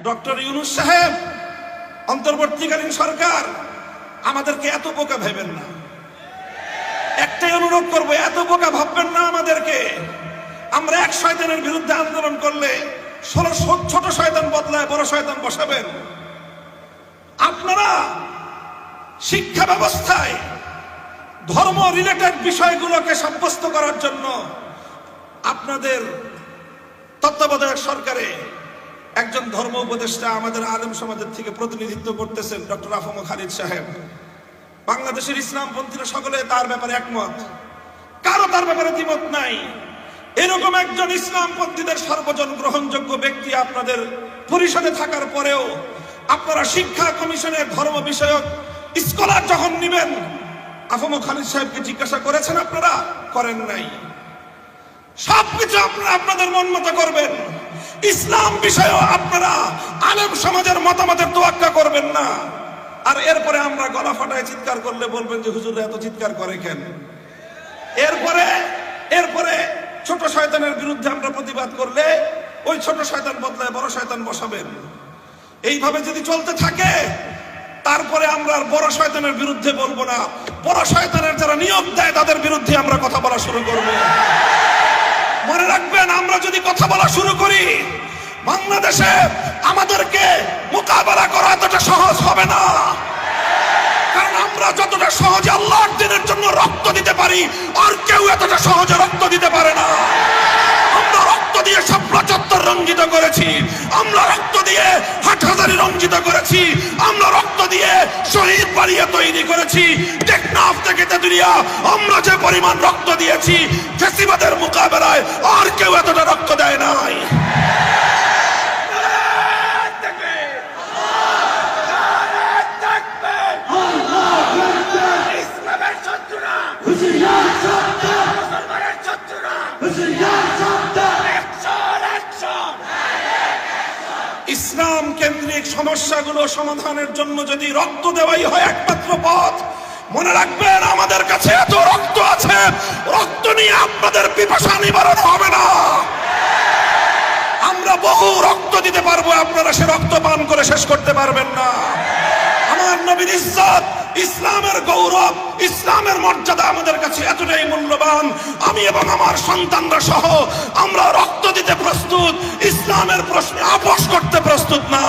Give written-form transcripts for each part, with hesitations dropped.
Doctor Yunus সাহেব, অন্তর্বর্তীকালীন সরকার, আমাদেরকে এত বোকা ভেবেন না। একটাই অনুরোধ করবো, এত বোকা ভাববেন না আমাদেরকে। আমরা এক শয়তানের বিরুদ্ধে আন্দোলন করলে 16 ছোট শয়তান বদলায় বড় শয়তান বসাবেন। আপনারা শিক্ষা ব্যবস্থায় ধর্ম রিলেটেড বিষয়গুলোকে সাব্যস্ত করার জন্য আপনাদের তত্ত্বাবধায়ক সরকারে একজন ধর্ম উপদেষ্টা আমাদের আলেম সমাজের থেকে প্রতিনিধিত্ব করতেছেন, ডক্টর আফম খালিদ সাহেব। বাংলাদেশের ইসলামপন্থীরা সকলে তার ব্যাপারে একমত, কারো তার ব্যাপারে দ্বিমত নাই। এরকম একজন ইসলামপন্থীদের সর্বজন গ্রহণযোগ্য ব্যক্তি আপনাদের পরিষদে থাকার পরেও আপনারা শিক্ষা কমিশনের ধর্ম বিষয়ক স্কলার যখন নেবেন, আফম খালিদ সাহেবকে জিজ্ঞাসা করেছেন? আপনারা করেন নাই। সবকিছু আপনারা আপনাদের মন মতো করবেন। ইসলাম বিষয়েও আপনারা আলেম সমাজের মতামতের তোয়াক্কা করবেন না। আর এরপরে আমরা গলা ফাটায় চিৎকার করলে বলবেন যে হুজুর এত চিৎকার করে কেন? এরপরে ছোট শয়তানের বিরুদ্ধে আমরা প্রতিবাদ করলে ওই ছোট শয়তান বদলায় বড় শয়তান বসাবেন। এইভাবে যদি চলতে থাকে তারপরে আমরা আর বড় শয়তানের বিরুদ্ধে বলবো না, বড় শয়তানের যারা নিয়োগ দেয় তাদের বিরুদ্ধে আমরা কথা বলা শুরু করব। মনে রাখবেন, আমরা যদি কথা বলা শুরু করি বাংলাদেশে আমাদেরকে মোকাবেলা করা এতটা সহজ হবে না। কারণ আমরা যতটা সহজে আল্লাহর দ্বীনের জন্য রক্ত দিতে পারি আর কেউ এতটা সহজে রক্ত দিতে পারে না। আমরা রক্ত দিয়ে শাপলা চত্বর রঞ্জিত করেছি, আমরা রক্ত দিয়ে হাটহাজারী রঞ্জিত করেছি, আমরা রক্ত দিয়ে শহীদ বাড়িয়ে তৈরি করেছি। টেকনাফ থেকে তেতুলিয়া আমরা যে পরিমাণ রক্ত দিয়েছি ফ্যাসিবাদের মোকাবেলায় আর কেউ এতটা রক্ত দেয় নাই। ইসলাম কেন্দ্রিক সমস্যাগুলো সমাধানের জন্য যদি রক্ত দেওয়াই হয় একমাত্র পথ, মনে রাখবেন আমাদের কাছে এত রক্ত আছে, রক্ত নিয়ে আপনাদের পিপাসা নিবারণ হবে না। আমরা বহু রক্ত দিতে পারবো, আপনারা সে রক্ত পান করে শেষ করতে পারবেন না। আমার নবীর ইজ্জত, ইসলামের গৌরব, ইসলামের মর্যাদা আমাদের কাছে এতটাই মূল্যবান, আমি এবং আমার সন্তানরা সহ আমরা রক্ত দিতে প্রস্তুত, ইসলামের প্রশ্নে আপোষ করতে প্রস্তুত না।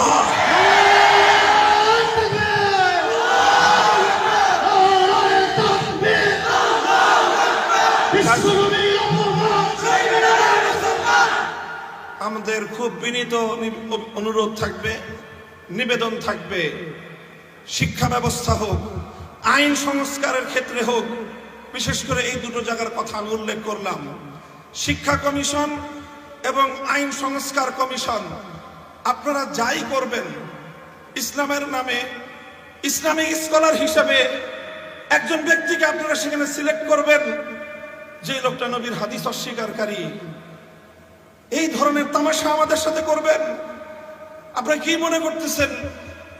আমাদের খুব বিনীত অনুরোধ থাকবে, নিবেদন থাকবে, শিক্ষা ব্যবস্থা হোক, আইন সংস্কারের ক্ষেত্রে হোক, বিশেষ করে এই দুটো জায়গার কথা আমি উল্লেখ করলাম। শিক্ষা কমিশন এবং আইন সংস্কার কমিশন, আপনারা যাই করবেন ইসলামের নামে ইসলামিক স্কলার হিসেবে একজন ব্যক্তিকে আপনারা সেখানে সিলেক্ট করবেন যে লোকটা নবীর হাদিস অস্বীকারী। এই ধরনের তামাশা আমাদের সাথে করবেন? আপনারা কি মনে করতেছেন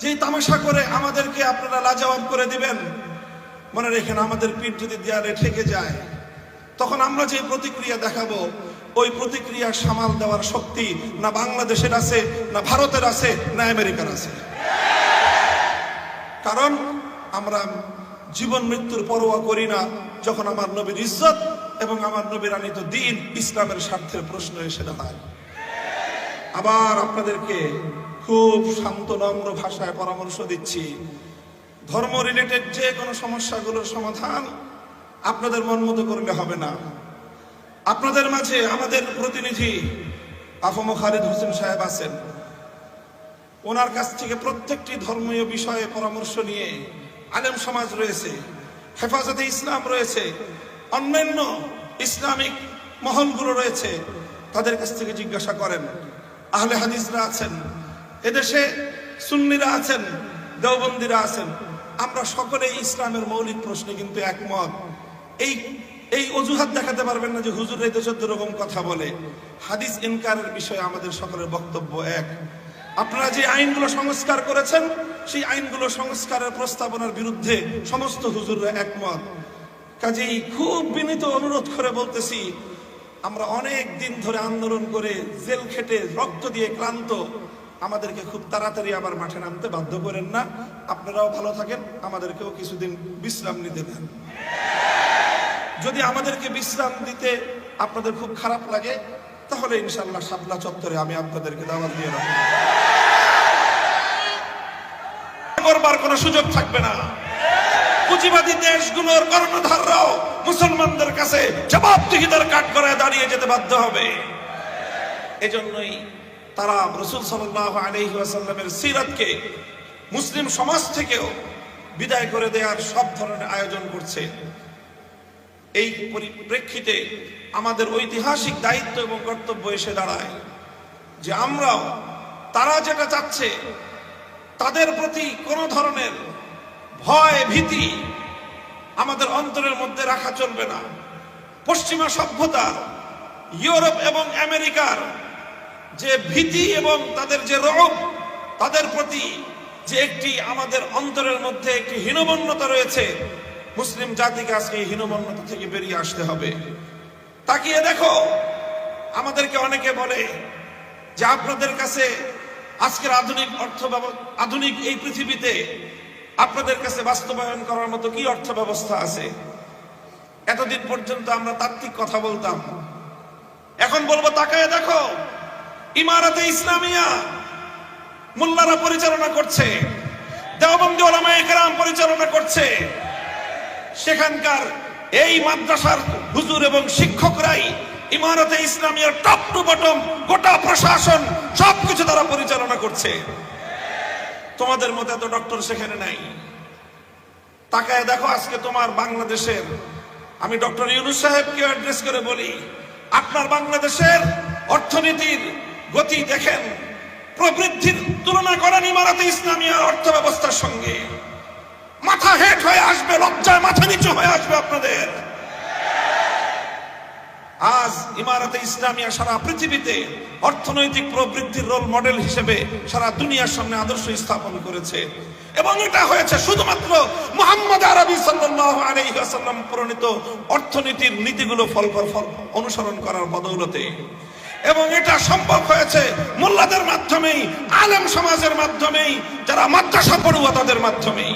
যে তামাশা করে আমাদেরকে আপনারা লাজবাব করে দিবেন? মনে রেখেন, আমাদের পিঠ যদি দেয়ালে ঠেকে যায় তখন আমরা যে প্রতিক্রিয়া দেখাবো, ওই প্রতিক্রিয়া সামাল দেওয়ার শক্তি না বাংলাদেশের আছে, না ভারতের আছে, না আমেরিকার আছে। কারণ আমরা জীবন মৃত্যুর পরোয়া করি না যখন আমার নবীর ইজ্জত এবং আমার নবীর আনিত দ্বীন ইসলামের স্বার্থের প্রশ্ন এসে দাঁড়ায়। আবার আপনাদেরকে খুব শান্ত নম্র ভাষায় পরামর্শ দিচ্ছি, ধর্ম রিলেটেড যে কোনো সমস্যাগুলোর সমাধান আপনাদের মন মতো করলে হবে না। আপনাদের মাঝে আমাদের প্রতিনিধি আফম খালিদ হোসেন সাহেব আছেন, ওনার কাছ থেকে প্রত্যেকটি ধর্মীয় বিষয়ে পরামর্শ নিয়ে আলেম সমাজ রয়েছে, হেফাজতে ইসলাম রয়েছে, অন্যান্য ইসলামিক মহলগুলো রয়েছে, তাদের কাছ থেকে জিজ্ঞাসা করেন। আহলে হাদিসরা আছেন, এদেশে সুন্নিরা আছেন, দেওবন্দিরা আছেন, আমরা সকলেই ইসলামের মৌলিক প্রশ্নে কিন্তু একমত। এই অজুহাত দেখাতে পারবেন না যে হুজুর এই দেশের দুরকম কথা বলে। হাদিস ইনকারের বিষয়ে আমাদের সকলের বক্তব্য এক। আপনারা যে আইনগুলো সংস্কার করেছেন সেই আইনগুলো সংস্কারের প্রস্তাবনার বিরুদ্ধে সমস্ত হুজুররা একমত। কাজেই খুব বিনীত অনুরোধ করে বলতেছি, আমরা অনেক দিন ধরে আন্দোলন করে জেল খেটে রক্ত দিয়ে ক্লান্ত, আমাদেরকে খুব তাড়াতাড়ি আবার মাঠে নামতে বাধ্য করেন না। আপনারাও ভালো থাকেন, আমাদেরকেও কিছুদিন বিশ্রাম নিতে দেন। যদি আমাদেরকে বিশ্রাম দিতে আপনাদের খুব খারাপ লাগে, তাহলে ইনশাআল্লাহ শাপলা চত্বরে আমি আপনাদেরকে দাওয়াত দিয়ে রাখবো। করবার কোনো সুযোগ থাকবে না। পুঁজিবাদী দেশগুলোর কর্ণধাররাও মুসলমানদের কাছে জবাবদিহিতার কাঠগড়ায় দাঁড়িয়ে যেতে বাধ্য হবে। এজন্যই তারা রাসূল সাল্লাল্লাহু আলাইহি ওয়াসাল্লামের সিরাতকে মুসলিম সমাজ থেকেও বিদায় করে দেওয়ার সব ধরনের আয়োজন করছে। এই পরিপ্রেক্ষিতে আমাদের ঐতিহাসিক দায়িত্ব এবং কর্তব্য এসে দাঁড়ায় যে আমরাও তারা যেটা চাচ্ছে তাদের প্রতি কোনো ধরনের ভয় ভীতি আমাদের অন্তরের মধ্যে রাখা চলবে না। পশ্চিমা সভ্যতা, ইউরোপ এবং আমেরিকার যে ভীতি এবং তাদের যে রব, তাদের প্রতি যে একটি আমাদের অন্তরের মধ্যে একটি হীনমন্যতা রয়েছে, মুসলিম জাতিকে আজকে এই হীনমন্যতা থেকে বেরিয়ে আসতে হবে। তাকিয়ে দেখো, আমাদেরকে অনেকে বলে যে আপনাদের কাছে আজকের আধুনিক এই পৃথিবীতে আপনাদের কাছে বাস্তবায়ন করার মতো কি অর্থ ব্যবস্থা আছে? এতদিন পর্যন্ত আমরা তাত্ত্বিক কথা বলতাম, এখন বলবো তাকায় দেখো, ইমারতে ইসলামিয়া মোল্লারা পরিচালনা করছে, দেওবন্দি উলামায়ে কেরাম পরিচালনা করছে। সেখানকার এই মাদ্রাসার হুজুর এবং শিক্ষকরাই ইমারতে ইসলামিয়ার টপ টু বটম গোটা প্রশাসন সবকিছু তারা পরিচালনা করছে। তোমাদের মতো এত ডক্টর সেখানে নাই। তাকায় দেখো আজকে তোমার বাংলাদেশের, আমি ডক্টর ইউনূস সাহেবকে অ্যাড্রেস করে বলি, আপনার বাংলাদেশের অর্থনীতির গতি দেখেন, প্রবৃদ্ধির তুলনা করেন ইমারতে ইসলামিয়ার অর্থ ব্যবস্থার সঙ্গে, মাথা হেট হয়ে আসবে, লজ্জায় মাথা নিচু হয়ে আসবে আপনাদের। আজ ইমারতে ইসলামিয়া সারা পৃথিবীতে অর্থনৈতিক প্রবৃদ্ধির রোল মডেল হিসেবে সারা দুনিয়ার সামনে আদর্শ স্থাপন করেছে, এবং এটা হয়েছে শুধুমাত্র মুহাম্মদ আরবি সাল্লাল্লাহু আলাইহি ওয়াসাল্লাম প্রণীত অর্থনীতির নীতিগুলো ফল অনুসরণ করার বদৌলতে। এবং এটা সম্ভব হয়েছে মোল্লাদের মাধ্যমেই, আলেম সমাজের মাধ্যমেই, যারা মাদ্রাসা পড়ুয়া তাদের মাধ্যমেই।